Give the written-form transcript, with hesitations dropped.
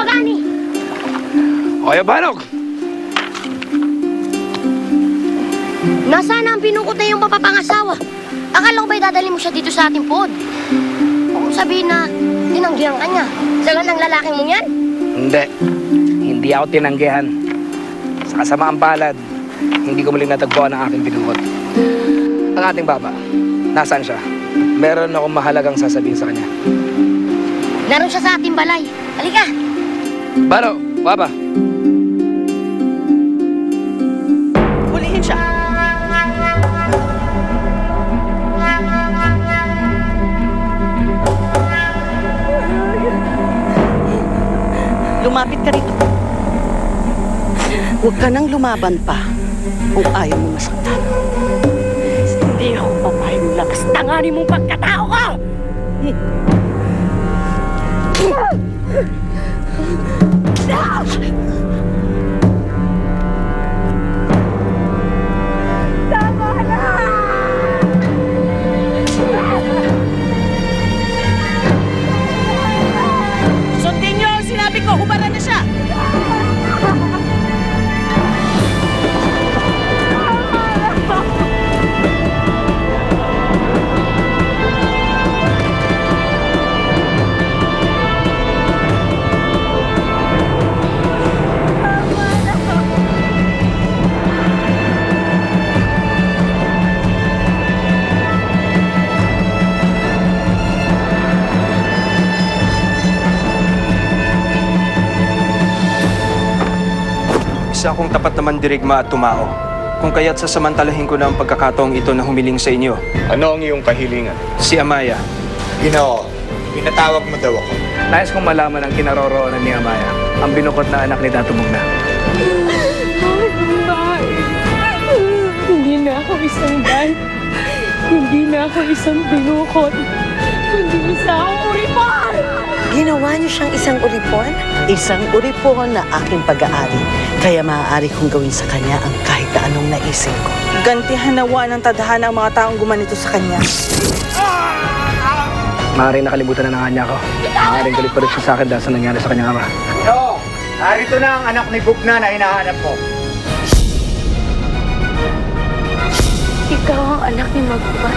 gani? Kuya Banog! Nasaan ang pinungkot na yung mapapangasawa? Akala ko ba'y dadali mo siya dito sa ating pod? O kung sabihin na tinanggihan ka niya. Sagal ng lalaki mo yan? Hindi ako tinanggihan. Sa kasamaang palad, hindi ko muling natagpuan ang aking pinungkot. Ang ating baba, nasaan siya? Meron akong mahalagang sasabihin sa kanya. Naroon siya sa ating balay. Halika! Bano, baba. Hulihin siya. Lumapit ka rito. Huwag ka nang lumaban pa kung ayaw mo masaktan. Hindi ako papayag ng lakas. Tanganin mong pagkatao ka! Tama na! Sundin niyo ang sinabi ko, hubaran na siya! Isa akong tapat na mandirigma at tumao. Kung kaya't sasamantalahin ko na ang pagkakataong ito na humiling sa inyo. Ano ang iyong kahilingan? Si Amaya. Ginoo, pinatawag mo daw ako. Nais kong malaman ang kinaroroonan ni Amaya, ang binukot na anak ni Dato Mugna. Hindi na ako isang bay. Hindi na ako isang binukot. Hindi isa akong uripon! Ginawa niyo siyang isang uripon? Isang uripon na aking pag-aari, kaya maaari kong gawin sa kanya ang kahit anong naisip ko. Gantihan nawa ng tadhana ang mga taong gumanito sa kanya. Maaaring nakalimutan na ng kanya ko. Maaaring galit pa rin siya sa akin dahil sa nangyari sa kanyang ama. No! Narito na ang anak ni Bugna na hinahanap mo. Ikaw ang anak ni Magpat.